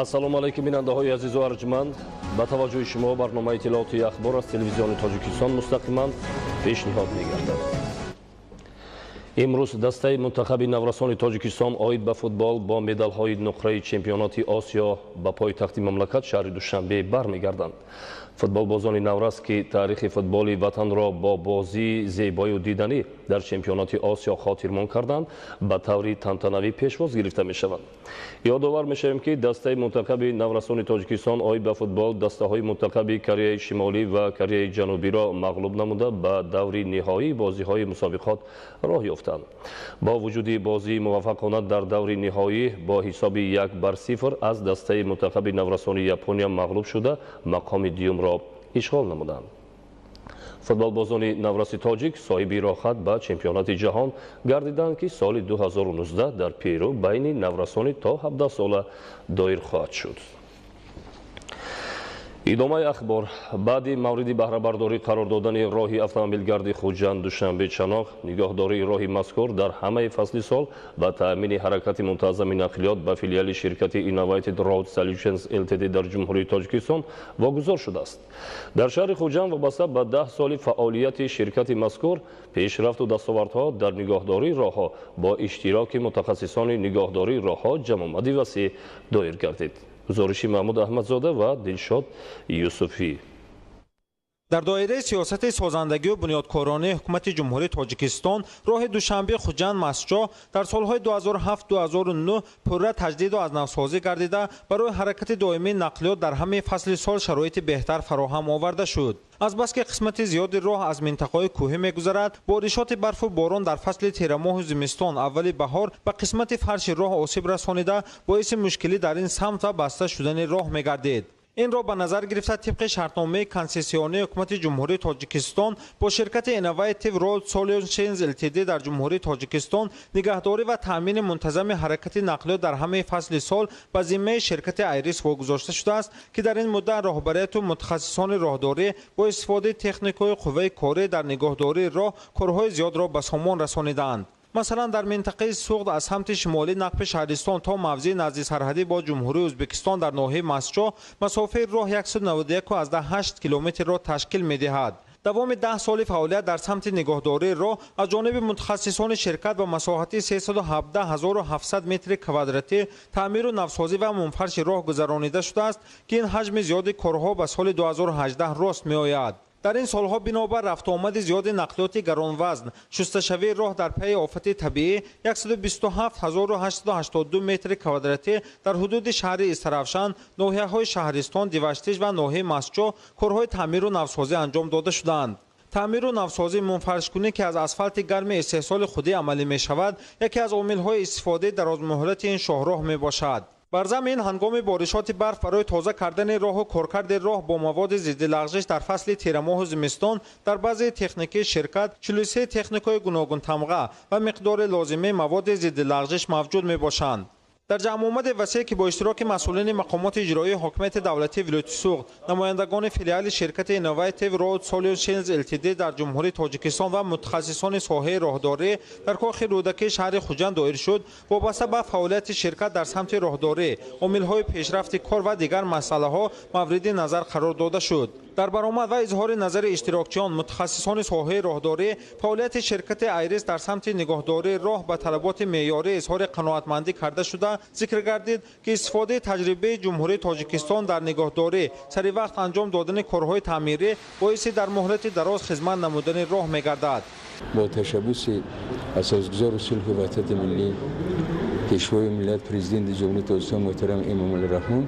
Ассалому алайкум бинандаҳои азизу арҷманд, ба таваҷҷӯҳи шумо барномаи иттилооти ахбор аз телевизиони Тоҷикистон мустақиман пешниҳод мегардад. имрӯз дастаи мунтахаби наврасони Тоҷикистон оид ба футбол бо медалҳои нуқраи чемпионати Осиё ба пойтахти мамлакат шаҳри Душанбе бармегарданд. Футболбозони наврас ки таърихи футболи ватанро бо бозии зебою диданӣ дар чемпионати Осиё хотирмон карданд, ба таври тантанавӣ пешвоз гирифта мешаванд. Ёдовар мешавем ки дастаи мунтахаби наврасони Тоҷикистон оид ба футбол дастаҳои мунтахаби Кореяи Шимолӣ ва Кореяи Ҷанубиро мағлуб намуда ба даври ниҳоии бозиҳои мусобиқот роҳ ёфтанд. Бо вуҷуди бозии муваффақона дар даври ниҳоӣ бо ҳисоби 1-0 аз дастаи мунтахаби наврасони Япония мағлуб шуда мақоми дуюмро ишғол намуданд. Футболбозони навраси тоҷик соҳиби рохат ба чемпионати ҷаҳон гардиданд ки соли 2019 дар Перу байни наврасони то 17 сола доир хоҳад шуд. идомаи ахбор. баъди мавриди баҳрабардорӣ қарор додани роҳи автомобилгарди Хуҷанд Душанбе Чаноғ, нигоҳдории роҳи мазкур дар ҳамаи фасли сол ба таъмини ҳаракати мунтаззами нақлиёт ба филиали ширкати Innovated Road Solutions Ltd дар Ҷумҳурии Тоҷикистон вогузор шудааст. Дар шаҳри Хуҷанд вобаста ба 10 соли фаъолияти ширкати мазкур пешрафту дастовардҳо дар нигоҳдории роҳҳо бо иштироки мутахассисони нигоҳдории роҳҳо ҷамъомади васеъ доир гардид. гузориши Маҳмуд Аҳмадзода ва Дилшод Юсуфӣ. дар доираи сиёсати созандагию бунёдкорони ҳукумати ҷумҳурии Тоҷикистон роҳи Душанбе Хуҷанд Масҷо дар солҳои 2007-2009 пурра таҷдиду азнавсозӣ гардида барои ҳаракати доимии нақлиёт дар ҳамаи фасли сол шароити беҳтар фароҳам оварда шуд. азбаски қисмати зиёди роҳ аз минтақаҳои кӯҳӣ мегузарад, боришоти барфу борон дар фасли тирамоҳу зимистон аввали баҳор ба қисмати фарши роҳ осиб расонида боиси мушкилӣ дар ин самт ва баста шудани роҳ мегардид. инро ба назар гирифта тибқи шартномаи консессионии ҳукумати ҷумҳурии Тоҷикистон бо ширкати Innovative Road Solutions Ltd дар ҷумҳурии Тоҷикистон нигаҳдорӣ ва таъмини мунтазами ҳаракати нақлиёт дар ҳамаи фасли сол ба зиммаи ширкати Айрис вогузошта шудааст ки дар ин муддат роҳбарияту мутахассисони роҳдорӣ бо истифодаи техникаҳои қувваи корӣ дар нигоҳдории роҳ корҳои зиёдро ба сомон расониданд. масалан дар минтақаи Суғд аз самти шимолӣ нақби шаҳристон то мавзеи назди сарҳадӣ бо ҷумҳурии Ӯзбекистон дар ноҳияи Масҷо масофаи роҳ 191,8 километрро ташкил медиҳад. давоми 10 соли фаъолият дар самти нигоҳдории роҳ аз ҷониби мутахассисони ширкат ба масоҳати 317,700 метри квадратӣ таъмиру навсозӣ ва мунфарши роҳ гузаронида шудааст ки ин ҳаҷми зиёди корҳо ба соли 2018 рост меояд. дар ин солҳо бинобар рафтуомади зиёди нақлиёти гаронвазн, шусташавии роҳ дар пайи офати табиӣ 127,882 метри квадратӣ дар ҳудуди шаҳри Истаравшан, ноҳияҳои Шаҳристон, Диваштиш ва ноҳияи Масҷо корҳои таъмиру навсозӣ анҷом дода шуданд. таъмиру навсозии мунфаршкунӣ ки аз асфалти гарми истеҳсоли худӣ амалӣ мешавад, яке аз омилҳои истифодаи дарозмуҳлати ин шоҳроҳ мебошад. бар замин ҳангоми боришоти барф барои тоза кардани роҳу коркарди роҳ бо маводи зидди лағжиш дар фасли тирамоҳу зимистон дар баъзеи техникии ширкат 43 техникаи гуногун тамға ва миқдори лозимаи маводи зидди лағжиш мавҷуд мебошанд. дар ҷамъомади васеъ ки бо иштироки масъулини мақомоти иҷроии ҳокимияти давлатии Вилояти Суғд, намояндагони филиали ширкати Innovative Road Solutions Ltd дар ҷумҳурии Тоҷикистон ва мутахассисони соҳаи роҳдорӣ дар кохи рӯдакии шаҳри Хуҷанд доир шуд, вобаста ба фаъолияти ширкат дар самти роҳдорӣ, омилҳои пешрафти кор ва дигар масъалаҳо мавриди назар қарор дода шуд. дар баромад ва изҳори назари иштирокчиён мутахассисони соҳаи роҳдорӣ фаъолияти ширкати Айрис дар самти нигоҳдории роҳ ба талаботи меъёрӣ изҳори қаноатмандӣ карда шуда зикр гардид ки истифодаи таҷрибаи ҷумҳурии Тоҷикистон дар нигоҳдорӣ сари вақт анҷом додани корҳои таъмирӣ боиси дар муҳлати дароз хизмат намудани роҳ мегардад. бо ташаббуси асосгузори сулҳи ваҳдати миллӣ пешвои миллат президенти ҷумҳурии Тоҷикистон муҳтарам Эмомалӣ Раҳмон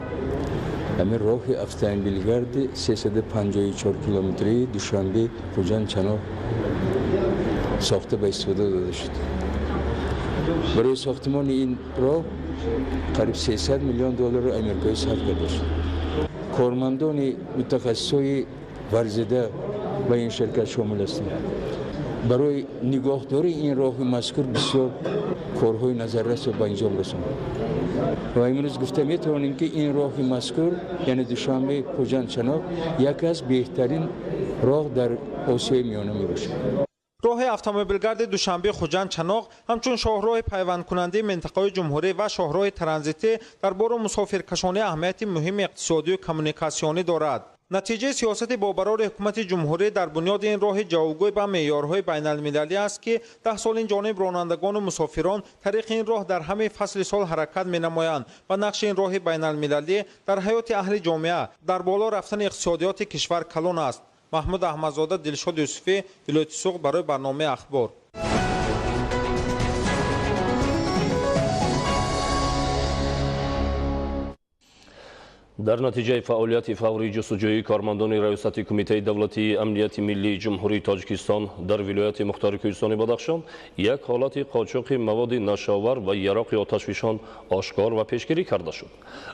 ҳамин роҳи автомобилгарди 354 километрии Душанбе Хуҷанд Чаноғ сохта ба истифода дода шуд. барои сохтмони ин роҳ қариб 300 миллион доллари амрикоӣ сарф карда шуд. кормандони мутахассисои варзида ба ин ширкат шомил ҳастанд. барои нигоҳдории ин роҳи мазкур бисёр корҳои назаррасро ба анҷом расонд. ва имрӯз гуфта метавонем ки ин роҳи мазкур яъне Душанбе Хуҷанд Чаноғ яке аз беҳтарин роҳ дар Осиёи Миёна мебошад. راه автомобилгарди душанбе хуҷанд чаноқ ҳамчун шоҳроҳи пайвандкунандаи минтақаи ҷумҳурӣ ва шоҳроҳи транзитӣ дар бори мусофиркашонӣ аҳамияти муҳими иқтисодию коммуникасионӣ дорад. натиҷаи сиёсати бобарори ҳукумати ҷумҳурӣ дар бунёди ин роҳи ҷавобгӯй ба меъёрҳои байналмилалӣ аст ки 10 сол инҷониб ронандагону мусофирон тариқи ин роҳ дар ҳамаи фасли сол ҳаракат менамоянд ва нақши ин роҳи байналмилалӣ дар ҳаёти аҳли ҷомеа дар боло рафтани иқтисодиёти кишвар калон аст. маҳмуд аҳмадзода, Дилшод Юсуфӣ, Вилояти Суғ барои барномаи ахбор. дар натиҷаи фаъолияти фаврии ҷустуҷӯии кормандони раёсати кумитаи давлатии амнияти миллии ҷумҳурии Тоҷикистон дар вилояти Мухтори Кӯҳистони Бадахшон як ҳолати қочоқи маводи нашовар ва яроқи оташфишон ошкор ва пешгирӣ карда шуд.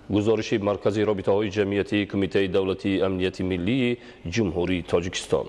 гузориши маркази робитаҳои ҷамъиятии кумитаи давлатии амнияти миллии ҷумҳурии Тоҷикистон.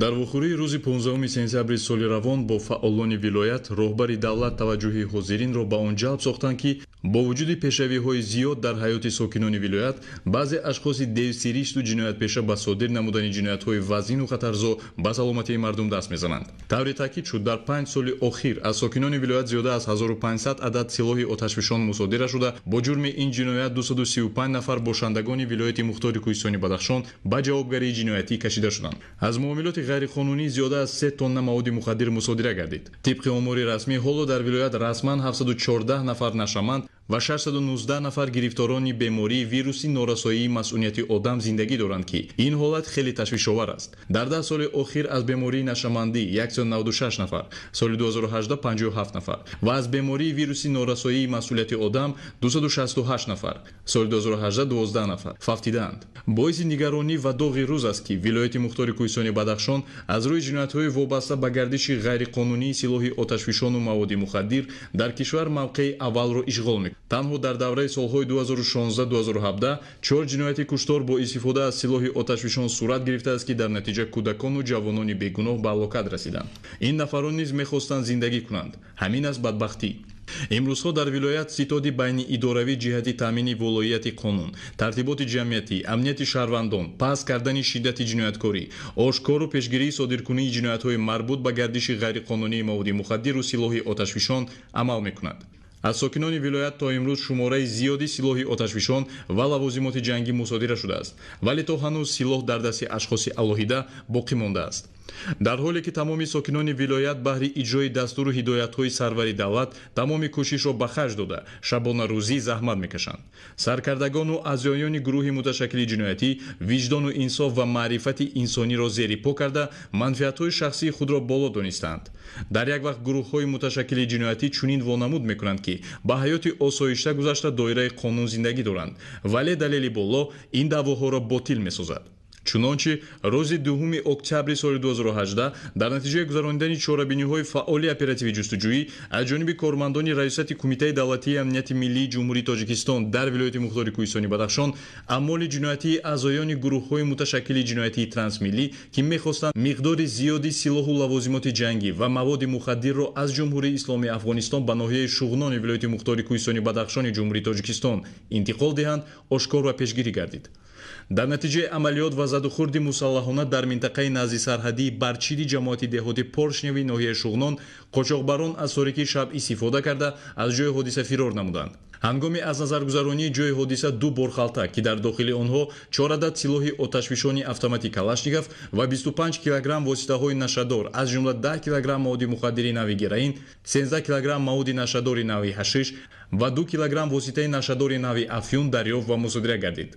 дар вохӯрии рӯзи 15 сентябри соли равон бо фаъолони вилоят роҳбари давлат таваҷҷӯҳи ҳозиринро ба он ҷалб сохтанд ки бо вуҷуди пешравиҳои зиёд дар ҳаёти сокинони вилоят баъзе ашхоси девсиришту ҷиноятпеша ба содир намудани ҷиноятҳои вазину хатарзо ба саломатии мардум даст мезананд. тавре таъкид шуд дар 5 соли охир аз сокинони вилоят зиёда аз 1500 адад силоҳи оташфишон мусодира шуда бо ҷурми ин ҷиноят 235 нафар бошандагони вилояти Мухтори Кӯҳистони Бадахшон ба ҷавобгарии ҷиноятӣ кашида шуданд. аз муомилоти ғайриқонунӣ зиёда аз 3 тонна маводи мухаддир мусодира гардид. тибқи омори расмӣ ҳоло дар вилоят расман 714 нафар нашаманд ва 619 нафар гирифторони бемории вируси норасоии масъулияти одам зиндагӣ доранд ки ин ҳолат хеле ташвишовар аст. дар 10 соли охир аз бемории нашамандӣ 196 нафар, соли 2018 57 нафар ва аз бемории вируси норасоии масъулияти одам 268 нафар, соли 2018 12 нафар фавтидаанд. боиси нигаронӣ ва доғи рӯз аст ки вилояти Мухтори Кӯҳистони Бадахшон аз рӯи ҷиноятҳои вобаста ба гардиши ғайриқонунии силоҳи оташфишону маводи мухаддир дар кишвар мавқеи аввалро ишғол мекунад. танҳо дар давраи солҳои 2016-2017 4 ҷинояти куштор бо истифода аз силоҳи оташфишон сурат гирифтааст ки дар натиҷа кӯдакону ҷавонони бегуноҳ ба ҳалокат расиданд. ин нафарон низ мехостанд зиндагӣ кунанд. ҳамин аст бадбахтӣ. имрӯзҳо дар вилоят ситоди байни идоравӣ ҷиҳати таъмини волоияти қонун, тартиботи ҷамъиятӣ, амнияти шаҳрвандон, паст кардани шиддати ҷинояткорӣ, ошкору пешгирии содиркунии ҷиноятҳои марбут ба гардиши ғайриқонунии маводи мухаддиру силоҳи оташфишон амал мекунад. аз сокинони вилоят то имрӯз шумораи зиёди силоҳи оташфишон ва лавозимоти ҷангӣ мусодира шудааст, вале то ҳанӯз силоҳ дар дасти ашхоси алоҳида боқӣ мондааст. дар ҳоле ки тамоми сокинони вилоят баҳри иҷрои дастуру ҳидоятҳои сарвари давлат тамоми кӯшишро ба харҷ дода шабонарӯзӣ заҳмат мекашанд. саркардагону аъзоёни гурӯҳи муташаккили ҷиноятӣ виҷдону инсоф ва маърифати инсониро зери по карда манфиатҳои шахсии худро боло донистаанд. дар як вақт гурӯҳҳои муташаккили ҷиноятӣ чунин вонамуд мекунанд ки ба ҳаёти осоишта гузашта доираи қонун зиндагӣ доранд, вале далели боло ин даъвоҳоро ботил месозад. чунончи рӯзи 2 октябри соли 2018 дар натиҷаи гузарондани чорабиниҳои фаъоли оперативи ҷустуҷӯӣ аз ҷониби кормандони раёсати кумитаи давлатии амнияти миллии ҷумҳурии Тоҷикистон дар вилояти Мухтори Кӯҳистони Бадахшон аъмоли ҷиноятии аъзоёни гурӯҳҳои муташаккили ҷиноятии трансмиллӣ ки мехостанд миқдори зиёди силоҳу лавозимоти ҷангӣ ва маводи мухаддирро аз ҷумҳурии исломии Афғонистон ба ноҳияи Шуғнони вилояти Мухтори Кӯҳистони Бадахшони ҷумҳурии Тоҷикистон интиқол диҳанд ошкор ва пешгирӣ гардид. дар натиҷаи амалиёт ва задухурди мусаллаҳона дар минтақаи назди сарҳадии барчиди ҷамоати деҳоти Поршневи ноҳияи Шуғнон қочоқбарон аз торикии шаб истифода карда аз ҷои ҳодиса фирор намуданд. ҳангоми аз назаргузаронии ҷои ҳодиса 2 борхалта ки дар дохили онҳо 4 адад силоҳи оташфишони автомати Калашников ва 25 килограмм воситаҳои нашадор аз ҷумла 10 килограмм маводи мухаддири нави героин, 13 килограмм маводи нашадори нави ҳашиш ва 2 килограмм воситаи нашадори нави афюн дарёфт ва мусодира гардид.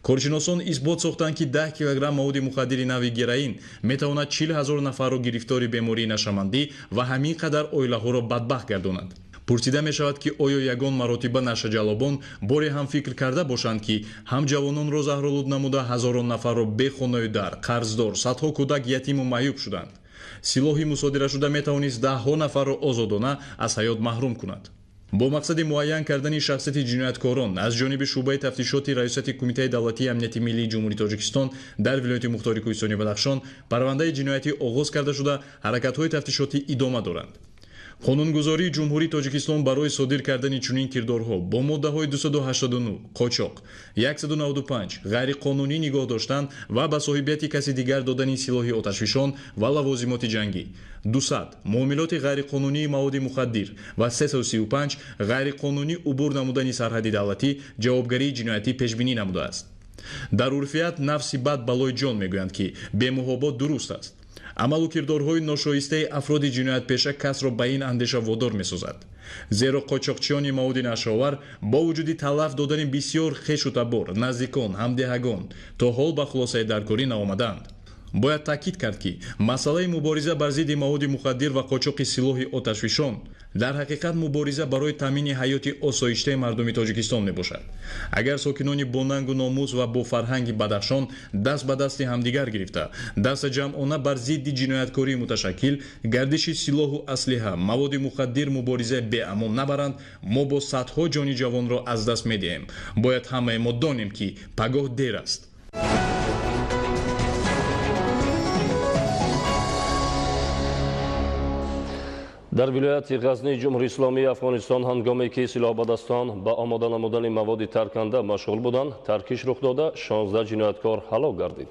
коршиносон исбот сохтанд ки 10 килограмм маводи мухаддири нави героин метавонад 40 000 нафарро гирифтори бемории нашамандӣ ва ҳамин қадар оилаҳоро бадбахт гардонад. пурсида мешавад ки оё ягон маротиба нашаҷалобон боре ҳам фикр карда бошанд ки ҳам ҷавононро заҳролуд намуда ҳазорон нафарро бехонаю дар, қарздор, садҳо кӯдак ятиму маъюб шуданд. силоҳи мусодирашуда метавонист даҳҳо нафарро озодона аз ҳаёт маҳрум кунад. бо мақсади муайян кардани шахсияти ҷинояткорон аз ҷониби шуъбаи тафтишоти раёсати кумитаи давлатии амнияти миллии ҷумҳурии Тоҷикистон дар вилояти Мухтори Кӯҳистони Бадахшон парвандаи ҷиноятӣ оғоз карда шуда ҳаракатҳои тафтишотӣ идома доранд. қонунгузории ҷумҳурии тоҷикистон барои содир кардани чунин кирдорҳо бо моддаҳои 289 қочоқ, 195 ғайриқонунӣ нигоҳ доштан ва ба соҳибияти каси дигар додани силоҳи оташфишон ва лавозимоти ҷангӣ, 200 муомилоти ғайриқонунии маводи мухаддир ва 335 ғайриқонунӣ убур намудани сарҳади давлатӣ ҷавобгарии ҷиноятӣ пешбинӣ намудааст. дар урфият нафси бад балои ҷон мегӯянд ки бемуҳобот дуруст аст. амалу кирдорҳои ношоистаи афроди ҷиноятпеша касро ба ин андеша водор месозад. зеро қочоқчиёни маводи нашовар бо вуҷуди талаф додани бисёр хешу табор, наздикон, ҳамдиҳагон то ҳол ба хулосаи даркорӣ наомаданд. бояд таъкид кард ки масъалаи мубориза бар зидди маводи мухаддир ва қочоқи силоҳи оташфишон дар ҳақиқат мубориза барои таъмини ҳаёти осоиштаи мардуми тоҷикистон мебошад. агар сокинони бо нангу номус ва бо фарҳанги бадахшон даст ба дасти ҳамдигар гирифта дастаҷамъона бар зидди ҷинояткории муташаккил гардиши силоҳу аслиҳа маводи мухаддир муборизаи беамон набаранд, мо бо садҳо ҷони ҷавонро аз даст медиҳем. бояд ҳамаи мо донем ки пагоҳ дер аст. дар вилояти ғазнии ҷумҳурии исломии афғонистон ҳангоме ки силоҳбадастон ба омода намудани маводи тарканда машғул буданд, таркиш рух дода 16 ҷинояткор ҳалок гардид.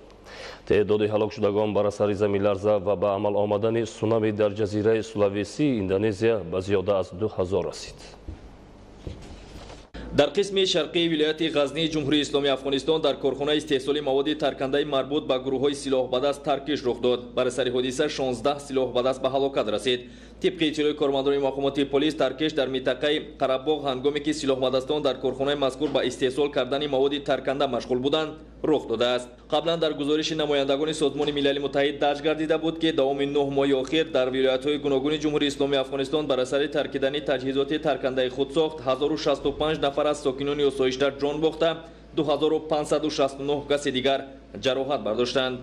теъдоди ҳалокшудагон бар асари заминларза ва ба амал омадани сунами дар ҷазираи Сулавеси, Индонезия ба зиёда аз 2000 расид. дар қисми шарқии вилояти ғазнии ҷумҳурии исломии афғонистон дар корхонаи истеҳсоли маводи таркандаи марбут ба гурӯҳҳои силоҳбадаст таркиш рух дод. бар асари ҳодиса 16 силоҳбадаст ба ҳалокат расид. тибқи иттилои кормандони мақомоти полис, таркиш дар минтақаи Қарабоғ ҳангоме ки силоҳбадастон дар корхонаи мазкур ба истеҳсол кардани маводи тарканда машғул буданд рух додааст. қаблан дар гузориши намояндагони Созмони Милали Муттаҳид дарҷ гардида буд ки давоми 9 моҳи охир дар вилоятҳои гуногуни ҷумҳурии исломии афғонистон бар асари таркидани таҷҳизоти таркандаи худсохт 1065 нафар аз сокинони осоишта ҷон бохта, 2569 каси дигар ҷароҳат бардоштанд.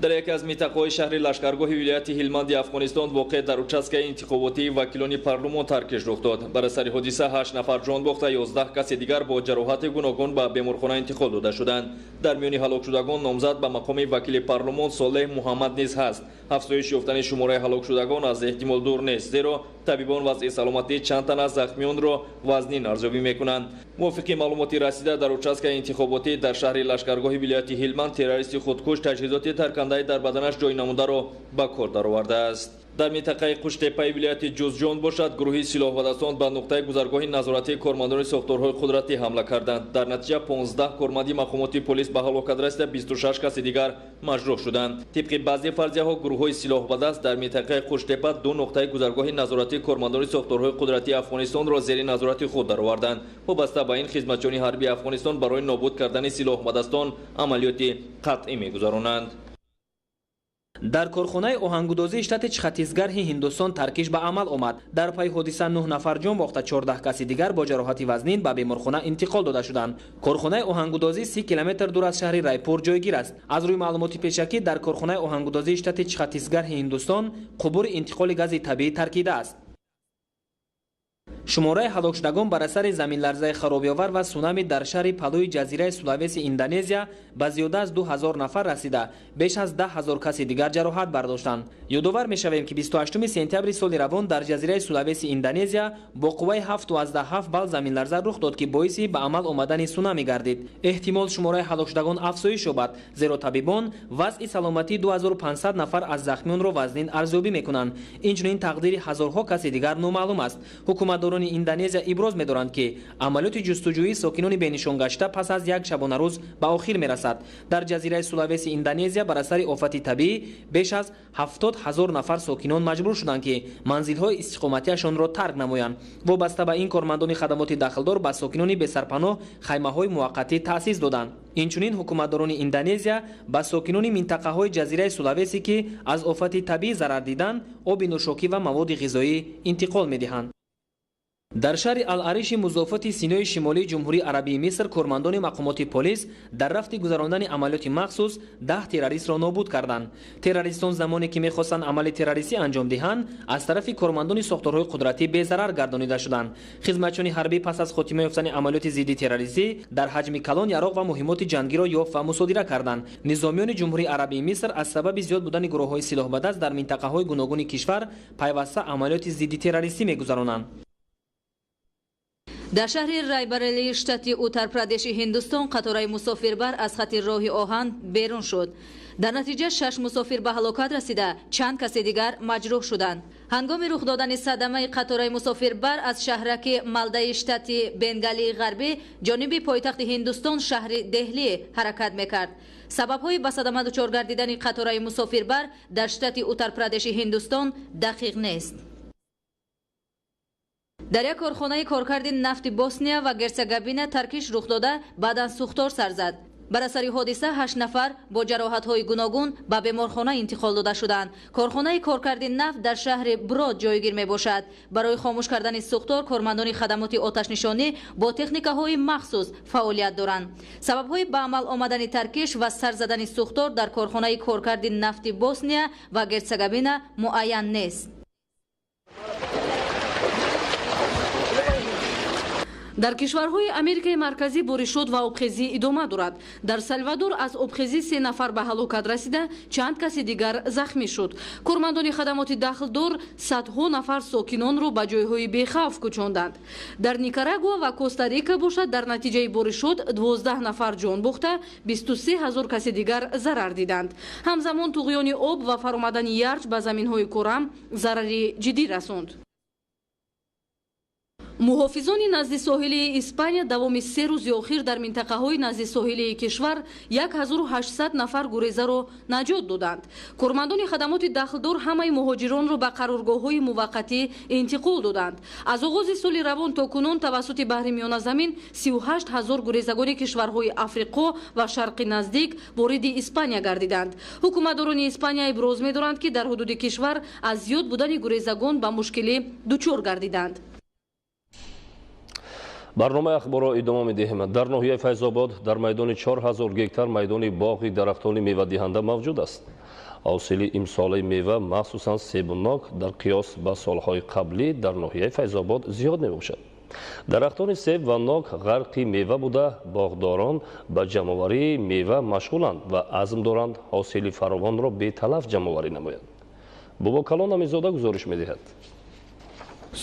дар яке аз минтақаҳои шаҳри лашкаргоҳи вилояти ҳилманди афғонистон воқеъ дар участкаи интихоботии вакилони парлумон таркиш рух дод. бар асари ҳодиса 8 нафар ҷон бохта, 11 каси дигар бо ҷароҳати гуногун ба беморхона интиқол дода шуданд. дар миёни ҳалокшудагон номзад ба мақоми вакили парлумон Солеҳ Муҳаммад низ ҳаст. афзоиши ёфтани шумораи ҳалокшудагон аз эҳтимол дур нест, зеро табибон вазъи саломатии чанд тан аз захмиёнро вазнин арзёбӣ мекунанд. мувофиқи маълумоти расида дар участкаи интихоботӣ дар шаҳри лашкаргоҳи вилояти ҳилманд террористи худкуш таҷҳизоти таркандаи дар баданаш ҷойнамударо ба кор даровардааст. дар минтақаи Қуштепаи вилояти Ҷузҷон бошад, гурӯҳи силоҳбадасон ба нуқтаи гузаргоҳи назоратии кормандони сохторҳои қудратӣ ҳамла карданд. дар натиҷа 15 корманди мақомоти полис ба ҳалокат расида 26 каси дигар маҷрӯҳ шуданд. тибқи баъзе фарзияҳо гурӯҳҳои силоҳбадаст дар минтақаи Қуштепа 2 нуқтаи гузаргоҳи назоратии кормандони сохторҳои қудратии Афғонистонро зери назорати худ дароварданд. вобаста ба ин хизматчони ҳарбии Афғонистон барои нобуд кардани силоҳбадастон амалиёти қатъӣ мегузаронанд. дар корхонаи оҳангудозии штати Чхаттисгарҳи Ҳиндустон таркиш ба амал омад. дар паи ҳодиса 9 нафар ҷон бохта, 14 каси дигар бо ҷароҳати вазнин ба беморхона интиқол дода шуданд. корхонаи оҳангудозӣ 30 километр дур аз шаҳри Райпур ҷойгир аст. аз рӯи маълумоти пешакӣ дар корхонаи оҳангудозии штати Чхаттисгарҳи Ҳиндустон қубури интиқоли гази табиӣ таркида аст. шумораи ҳалокшудагон бар асари заминларзаи харобиовар ва сунами дар шаҳри Палуи ҷазираи Сулавеси, Индонезия ба зиёда аз 2000 нафар расида, беш аз 10000 каси дигар ҷароҳат бардоштанд. ёдовар мешавем ки 28 сентябри соли равон дар ҷазираи Сулавеси, Индонезия бо қувваи 7.7 балл заминларза рух дод ки боиси ба амал омадани сунами гардид. эҳтимол шумораи ҳалокшудагон афзоиш ёбад, зеро табибон вазъи саломатии 2500 нафар аз захмиёнро вазнин арзёбӣ мекунанд. инчунин тақдири ҳазорҳо каси дигар номаълум аст. ҳукуматдорони Индонезия иброз медоранд ки амалиёти ҷустуҷӯии сокинони бенишонгашта пас аз як шабонарӯз ба охир мерасад. дар ҷазираи Сулавеси, Индонезия бар асари офати табиӣ беш аз 70 000 нафар сокинон маҷбур шуданд ки манзилҳои истиқоматиашонро тарк намоянд. вобаста ба ин кормандони хадамоти дахлдор ба сокинони бесарпаноҳ хаймаҳои муваққатӣ таъсис доданд. инчунин ҳукуматдорони Индонезия ба сокинони минтақаҳои ҷазираи Сулавеси ки аз офати табиӣ зарар диданд, оби нӯшокӣ ва маводи ғизоӣ интиқол медиҳанд. در شهر العریش مضافات سینای شمالی جمهوری عربی مصر کارمندان مقامات پلیس در رفت گذراندن عملیات مخصوص 10 تروریست را نابود کردند. تروریستان زمانی که می‌خواستند عمل تروریستی انجام دهند از طرف کارمندان ساختارهای قدرتی بی‌ضرر گردانیده شدند. خدمتچیان حربی پس از خاتمه یافتن عملیات ضد تروریستی در حجم کلان یراق و مهمات جنگی را یافت و مصادره کردند. نظامیان جمهوری عربی مصر از سبب زیاد بودن گروه‌های سلاح بدست در منطقه‌های گوناگون کشور پیوسته عملیات ضد تروریستی می‌گذرانند. در شهر رایبریلی شتاتی اوتر پردیش هندوستان قطارهای مسافربر از خط راه آهن بیرون شد. در نتیجه 6 مسافر به هلاکت رسیده، چند کس دیگر مجروح شدند. هنگام رخ دادن صدمه قطارهای مسافربر از شهرک مالدای شتاتی بنگالی غربی جانب پایتخت هندوستان شهر دهلی حرکت میکرد. سبب‌های به صدمه دچار گردیدن قطارهای مسافربر در شتات اوتر پردیش هندوستان دقیق نیست. در یک کارخانه کارکرد نفت بوسنیا و گرسگابینا ترکیش رخ داده بعد سوختار سر زد. بر اثر حادثه 8 نفر با جراحت‌های گوناگون به بیمارخانه انتقال داده شدند. کارخانه کارکرد نفت در شهر براد جایگیر میباشد. برای خاموش کردن سوختار کارمندان خدمات آتش نشانی با تکنیک‌های مخصوص فعالیت دارند. سبب‌های به عمل آمدن ترکیش و سر زدن سوختار در کارخانه کارکرد نفت بوسنیا و گرسگابینا معین نیست. در کشورهای امریکای مرکزی بارش شد و آبخیزی ادامه دارد. در سالوادور از آبخیزی 3 نفر به هلاکت رسیده، چند کس دیگر زخمی شد. کارمندان خدمات داخلدار صدها نفر ساکنان را به جایهای بی‌خوف کوچاندند. در نیکاراگوا و کوستاریکا باشد در نتیجه بارش شد 12 نفر جان باخته، 23,000 کس دیگر ضرر دیدند. همزمان طغیان آب و فرآمدن یرچ به زمین‌های کره ضرری جدی رساند. محافظان نزد ساحلی اسپانیا دوام 3 روز اخیر در منطقه‌های نزد ساحلی کشور 1800 نفر گریزه را نجات دادند. کارمندان خدمات داخلدار همه مهاجران را به قرارگاه‌های موقتی انتقال دادند. از آغاز سال روان تا کنون توسط بحر میانه زمین 38000 گریزگان کشورهای افریقا و شرق نزدیک وارد اسپانیا گردیدند. حکومتداران اسپانیا ابراز می‌دارند که در حدود کشور از زیاد بودن گریزگان به مشکلی دچار گردیدند. برنامه اخبار را ادامه می‌دهیم. در ناحیه فیض‌آباد در میدان 4000 گکتار میدان باغ درختان میوه دهنده موجود است. حاصل امسال میوه مخصوصا سیب‌ناک در قیاس به سالهای قبلی در ناحیه فیض‌آباد زیاد میباشد. درختان سیب و ناک غرق میوه بوده، باغداران به جمع‌آوری میوه مشغولند و عزم دارند حاصل فراوان را بی تلف جمع‌آوری نمایند. باباکلان امیرزاده گزارش می‌دهد.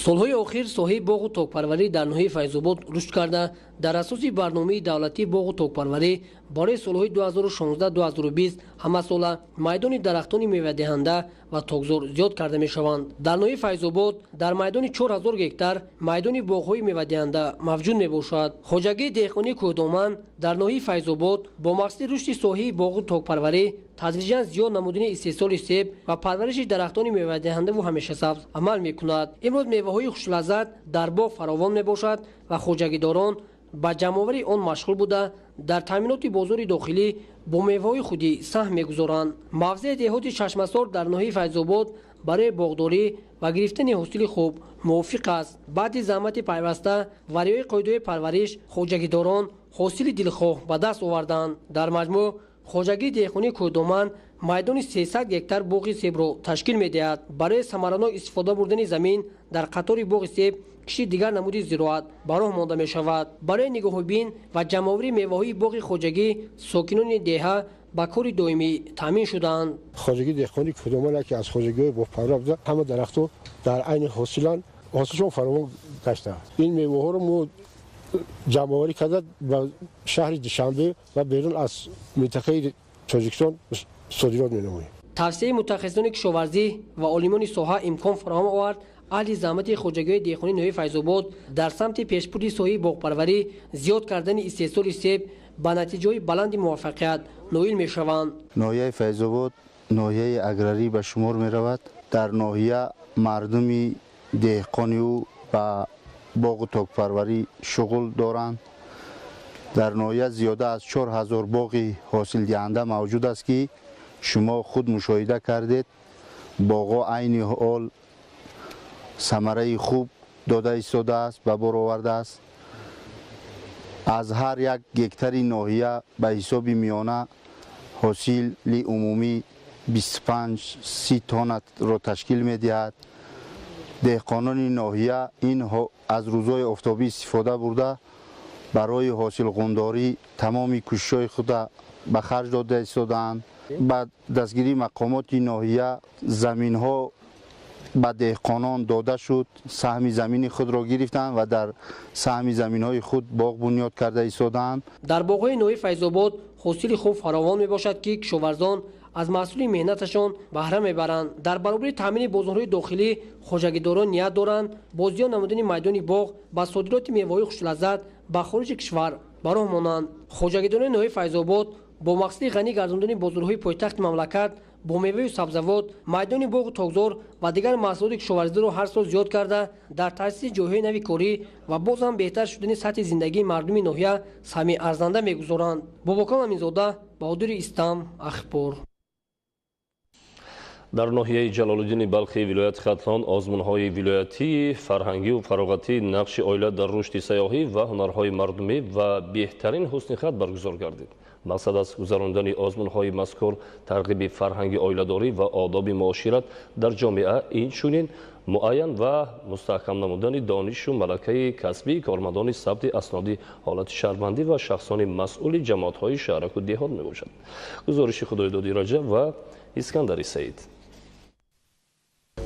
солҳои охир соҳаи боғу токпарварӣ дар ноҳияи файзобод рушд карда дар асоси барномаи давлатии боғу токпарварӣ барои солҳои 2016-2020 ҳамасола майдони дарахтони мевадиҳанда ва токзор зиёд карда мешаванд. дар ноҳияи файзобод дар майдони 4000 гектар майдони боғҳои мевадиҳанда мавҷуд мебошад. хоҷагии деҳқонии кӯҳдоман дар ноҳияи файзобод бо мақсади рушди соҳаи боғу токпарварӣ тадриҷан зиёд намудани истеҳсоли себ ва парвариши дарахтони мевадиҳандаву ҳамешасабз амал мекунад. имрӯз меваҳои хушлаззат дар боғ фаровон мебошад ва хоҷагидорон ба ҷамъовари он машғул буда дар таъминоти бозори дохилӣ бо меваҳои худи саҳм мегузоранд. мавзеъи деҳоти чашмасор дар ноҳияи файзобод барои боғдорӣ ва гирифтани ҳосили хуб мувофиқ аст. баъди заҳмати пайваста ва риояи қоидаҳои парвариш хоҷагидорон ҳосили дилхоҳ ба даст оварданд. дар маҷмӯъ хоҷагии деҳқонии кӯҳдоман майдони 300 гектар боғи себро ташкил медиҳад. барои самаранок истифода бурдани замин дар қатори боғи себ киши дигар намуди зироат ба роҳ монда мешавад. барои нигоҳубин ва ҷамъовари меваҳои боғи хоҷагӣ сокинони деҳа ба кори доимӣ таъмин шуданд. хоҷагии деҳқони кӯҳдоман яке аз хоҷагиҳои бопарва буда. ҳама дарахтҳо дар айни ҳосиланд, ҳосилшон фаровон гашта. ин меваҳоро мо ҷамъоварӣ карда ба шаҳри душанбе ва берун аз минтақаи тоҷикистон содирот менамоем. тавсияи мутахассисони кишоварзӣ ва олимони соҳа имкон фароҳам овард аҳли заҳмати хоҷагиҳои деҳқони ноҳияи файзобод дар самти пешбурди соҳаи боғпарварӣ зиёд кардани истеҳсоли себ ба натиҷаҳои баланди муваффақият ноил мешаванд. ноҳияи файзобод ноҳияи аграрӣ ба шумор меравад. дар ноҳия мардуми деҳқониу ба боғу токпарварӣ шуғул доранд. дар ноҳия зиёда аз 4000 боғи ҳосилдиҳанда мавҷуд аст ки шумо худ мушоҳида кардед. боғҳо айни ҳол самараи хуб дода истода аст ба бор оварда аст. аз ҳар як гектари ноҳия ба ҳисоби миёна ҳосили умумӣ 25-30 тоннаро ташкил медиҳад. деҳқонони ноҳия ин аз рӯзҳои офтобӣ истифода бурда барои ҳосилғундорӣ тамоми кӯшишҳои худа ба харҷ дода истодаанд. ба дастгирии мақомоти ноҳия заминҳо ба деҳқонон дода шуд, саҳми замини худро гирифтанд ва дар саҳми заминҳои худ боғ бунёд карда истодаанд. дар боғҳои ноҳияи Файзобод ҳосили хуб фаровон мебошад ки кишоварзон аз маҳсули меҳнаташон баҳра мебаранд. дар баробари таъмини бозорҳои дохилӣ хоҷагидорон ният доранд бо зиёд намудани майдони боғ ба содироти мевоҳои хушлаззат ба хориҷи кишвар ба роҳ монанд. хоҷагидорони ноҳияи Файзобод бо мақсади ғанӣ гардондани бозорҳои пойтахти мамлакат бо меваю сабзавот, майдони боғу тогзор ва дигар маҳсулоти кишоварзиро ҳар сол зиёд карда дар таъсиси ҷойҳои нави корӣ ва боз ҳам беҳтар шудани сатҳи зиндагии мардуми ноҳия сами арзанда мегузоранд. Бобокон Аминзода, Баҳодири Истам, Ахпур. дар ноҳияи ҷалолиддини балхи вилояти Хатлон озмунҳои вилоятии фарҳангиву фароғатии нақши оила дар рушди сайёҳӣ ва ҳунарҳои мардумӣ ва беҳтарин ҳусни хат баргузор гардид. мақсад аз гузарондани озмунҳои мазкур тарғиби фарҳанги оиладорӣ ва одоби муошират дар ҷомеа, инчунин муайян ва мустаҳкам намудани донишу малакаи касбии кормандони сабти асноди ҳолати шаҳрвандӣ ва шахсони масъули ҷамоатҳои шаҳраку деҳот мебошад. гузориши Худоидоди Раҷаб ва Искандари Саид.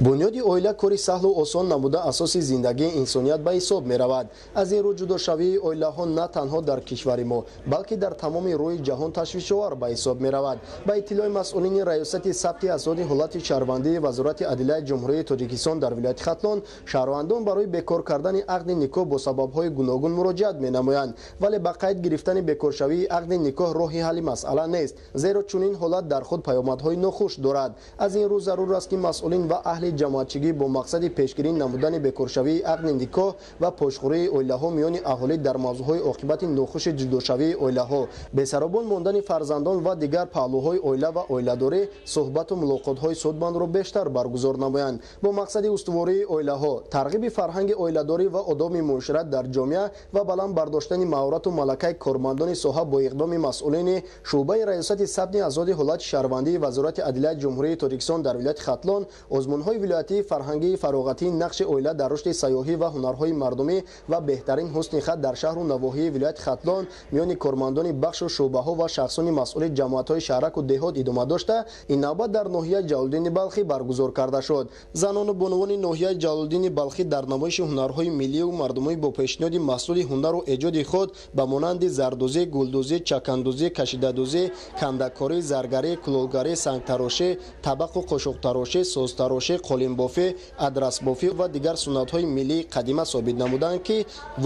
бунёди оила кори саҳлу осон намуда асоси зиндагии инсоният ба ҳисоб меравад. аз ин рӯ ҷудошавии оилаҳо на танҳо дар кишвари мо, балки дар тамоми рӯи ҷаҳон ташвишовар ба ҳисоб меравад. ба иттилои масъулини раёсати сабти асоди ҳолати шаҳрвандии Вазорати Адлияи Ҷумҳурии Тоҷикистон дар вилояти Хатлон, шаҳрвандон барои бекор кардани ақди никоҳ бо сабабҳои гуногун муроҷиат менамоянд, вале ба қайд гирифтани бекоршавии ақди никоҳ роҳи ҳалли масъала нест, зеро чунин ҳолат дар худ паёмадҳои нохуш дорад. аз ин рӯ зарур аст ки масъулин ва аҳли ҷамоатчигӣ бо мақсади пешгирӣ намудани бекоршавии ақди никоҳ ва пошхӯрии оилаҳо миёни аҳолӣ дар мавзӯъҳои оқибати нохуши ҷудошавии оилаҳо, бесаробон мондани фарзандон ва дигар паҳлӯҳои оила ва оиладорӣ суҳбату мулоқотҳои судмандро бештар баргузор намоянд бо мақсади устувории оилаҳо, тарғиби фарҳанги оиладорӣ ва одоби муошират дар ҷомеа ва баланд бардоштани маҳорату малакаи кормандони соҳа бо иқдоми масъулини шуъбаи раёсати сабти азоди ҳолати шаҳрвандии Вазорати Адлияи Ҷумҳурии Тоҷикистон дар вилояти Хатлон, озмунҳои вилоятии фарҳангии фароғатии нақши оила дар рушди сайёҳӣ ва ҳунарҳои мардумӣ ва беҳтарин ҳусни хат дар шаҳру навоҳии вилояти Хатлон миёни кормандони бахшу шуъбаҳо ва шахсони масъули ҷамоатҳои шаҳраку деҳот идома дошта, ин навбат дар ноҳияи Ҷалолиддини Балхӣ баргузор карда шуд. занону бонувони ноҳияи Ҷалолиддини Балхӣ дар намоиши ҳунарҳои миллию мардумӣ бо пешниҳоди маҳсули ҳунару эҷоди худ ба монанди зардӯзӣ, гулдӯзӣ, чакандӯзӣ, кашидадӯзӣ, кандакорӣ, заргарӣ, кулолгарӣ, сангтарошӣ, табақу қошуқтарошӣ, созтарошӣ, қолинбофӣ, адрасбофӣ ва дигар суннатҳои миллии қадима собит намуданд, ки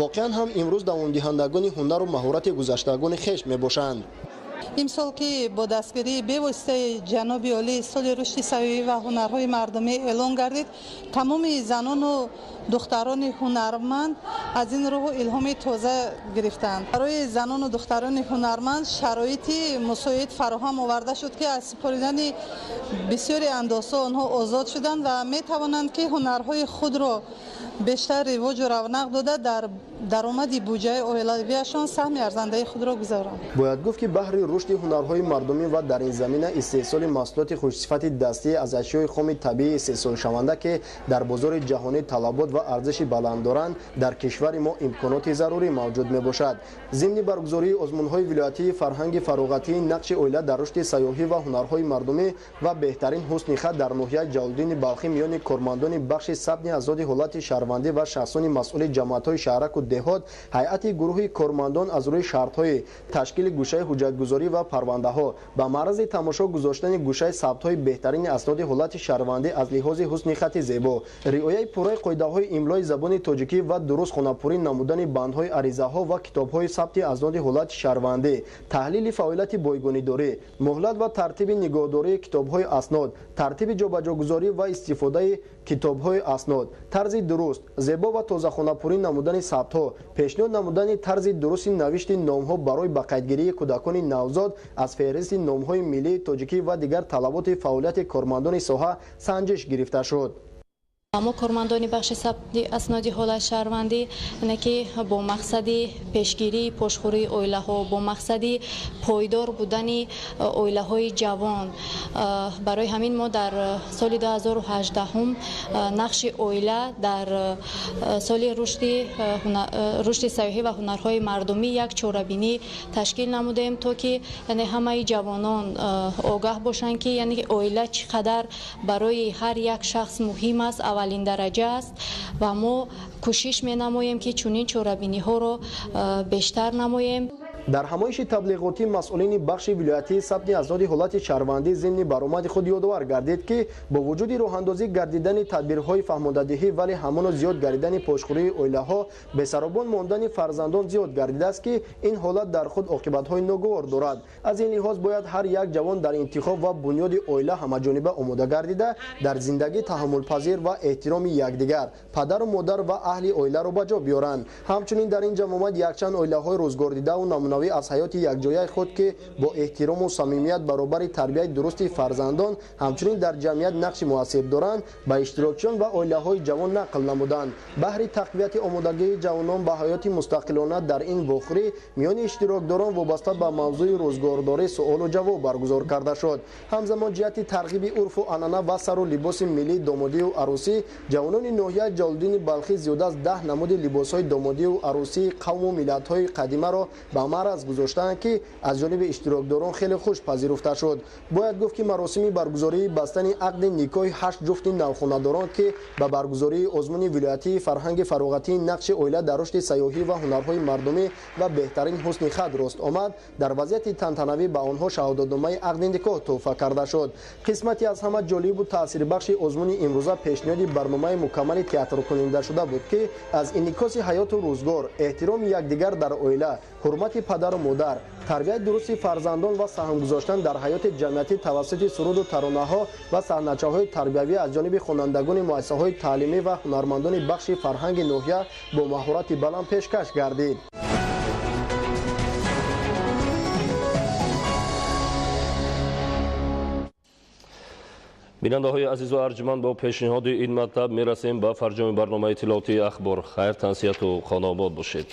воқеан ҳам имрӯз давомдиҳандагони ҳунару маҳорати гузаштагони хеш мебошанд. имсол ки бо дастгирии бевоситаи ҷаноби олӣ соли рушди сайёҳӣ ва ҳунарҳои мардумӣ эълон гардид, тамоми занону духтарони ҳунарманд аз ин рӯ илҳоми тоза гирифтанд. барои занону духтарони ҳунарманд шароити мусоид фароҳам оварда шуд, ки аз супоридани бисёри андозҳо онҳо озод шуданд ва метавонанд ки ҳунарҳои худро бештар ривоҷу равнақ дода дар даромади буҷаи оилавиашон саҳми арзандаи худро гузоранд. бояд гуфт ки баҳри рушди ҳунарҳои мардумӣ ва дар ин замина истеҳсоли маҳсулоти хушсифати дастӣ аз ашёи хоми табиӣ истеҳсолшаванда, ки дар бозори ҷаҳонӣ талабот ва арзиши баланд доранд, дар кишвари мо имконоти зарурӣ мавҷуд мебошад. зимни баргузории озмунҳои вилоятии фарҳанги фароғатии нақши оила дар рушди сайёҳӣ ва ҳунарҳои мардумӣ ва беҳтарин ҳусни хат дар ноҳияи Ҷалолиддини Балхӣ миёни кормандони бахши сабти азоди ҳолати шаҳрвандӣ ва шахсони масъули ҷамоатҳои шаҳраку деҳот, ҳайати гурӯҳи кормандон аз рӯи шартҳои ташкили гӯшаи ҳуҷҷатгузорӣ ва парвандаҳо ба маърази тамошо гузоштани гӯшаи сабтҳои беҳтарини асноди ҳолати шаҳрвандӣ аз лиҳози ҳусни хати зебо, риояи пурраи қоидаҳои имлои забони тоҷикӣ ва дуруст хонапурӣ намудани бандҳои аризаҳо ва китобҳои сабти азноди ҳолати шаҳрвандӣ, таҳлили фаъолияти бойгонидорӣ, муҳлат ва тартиби нигоҳдории китобҳои аснод, тартиби ҷобаҷогузорӣ ва истифодаи китобҳои аснод, тарзи дуруст, зебо ва тозахонапурӣ намудани сабтҳо, пешниҳод намудани тарзи дурусти навишти номҳо барои ба қайдгирии кӯдакони навзод аз феҳристи номҳои миллии тоҷикӣ ва дигар талаботи фаъолияти кормандони соҳа санҷиш гирифта шуд. اما کارمندان بخش ثبت اسناد حالت شهروندی که با مقصد پیشگیری پشتخوری اویله ها با مقصد پایدار بودن اویله های جوان برای همین ما در سال 2018 هم نقش اویله در سال رشد سیاحی و هنرهای مردمی یک چاره‌بینی تشکیل نمودیم تا که یعنی همه جوانان آگاه باشند که یعنی اویله چقدر برای هر یک شخص مهم است، اولین درجه است و ما کوشش می نماییم که چنین چاره‌بینی ها رو بیشتر نماییم. در همایش تبلیغاتی مسئولین بخش ولایتی ثبت اسناد حالت شهروندی ضمن برآمد خود یادآور گردید که با وجود راهاندازی گردیدن تدبیرهای فهماندهی ولی همان زیاد گردیدن پشتخوری اویله ها به سرابان ماندن فرزندان زیاد گردیده است که این حالت در خود عاقبت‌های ناگوار دارد. از این لحاظ باید هر یک جوان در انتخاب و بنیاد اویله همه‌جانبه آماده گردیده در زندگی تحمل پذیر و احترام یکدیگر پدر و مادر و اهل اویله را به جا بیارند. همچنین در این جمع آمد یکچند اویله‌های روزگار دیده و نمونه‌ای از حیات یکجایی خود که با احترام و صمیمیت برابر تربیت درست فرزندان همچنین در جمعیت نقش موثر دارند به اشتراکیان و اویله‌های جوان نقل نمودند. بهر تقویت آمادگی جوانان به حیات مستقلانه در این واخری میان اشتراکداران وابسته به موضوع روزگارداری سوال و جواب برگزار کرده شد. همزمان جهت ترغیب عرف و عنعنه و سر و لباس ملی دامادی و عروسی جوانان ناحیه جلالدین بلخی زیاده از 10 نمود لباس‌های دامادی و عروسی قوم و ملت‌های قدیمه را به معرض گذاشتند که از جانب اشتراکداران خیلی خوش پذیرفته شد. باید گفت که مراسم برگزاری بستن عقد نکاح 8 جفت نوخانه‌داران که به برگزاری آزمون ولایتی فرهنگ فراغتی نقش اویله در رشد سیاحی و هنرهای مردمی و بهترین حسن خط راست آمد در وضعیت تنتنوی به آنها شهادتنامه عقد نکاح تحفه کرده شد. قسمتی از همه جالب و تاثیربخش آزمون امروزه پیشنهاد برنامه مکمل تئاتر کننده شده بود که از انعکاس حیات و روزگار، احترام یکدیگر در اویله، حرمت پدر و مادر، تربیت درست فرزندان و سهم گذاشتن در حیات جمعیتی توسط سرود و ترانه‌ها و صحنه‌چه‌های تربیوی از جانب خوانندگان مؤسسه‌های تعلیمی و هنرمندان بخش فرهنگ ناحیه با مهارت بلند پیشکش گردید. بیننده‌های عزیز و ارجمند با پیشنهاد این مطلب می‌رسیم به فرجام برنامه اطلاعاتی اخبار. خیر، تنصیحات و خانه آباد باشید.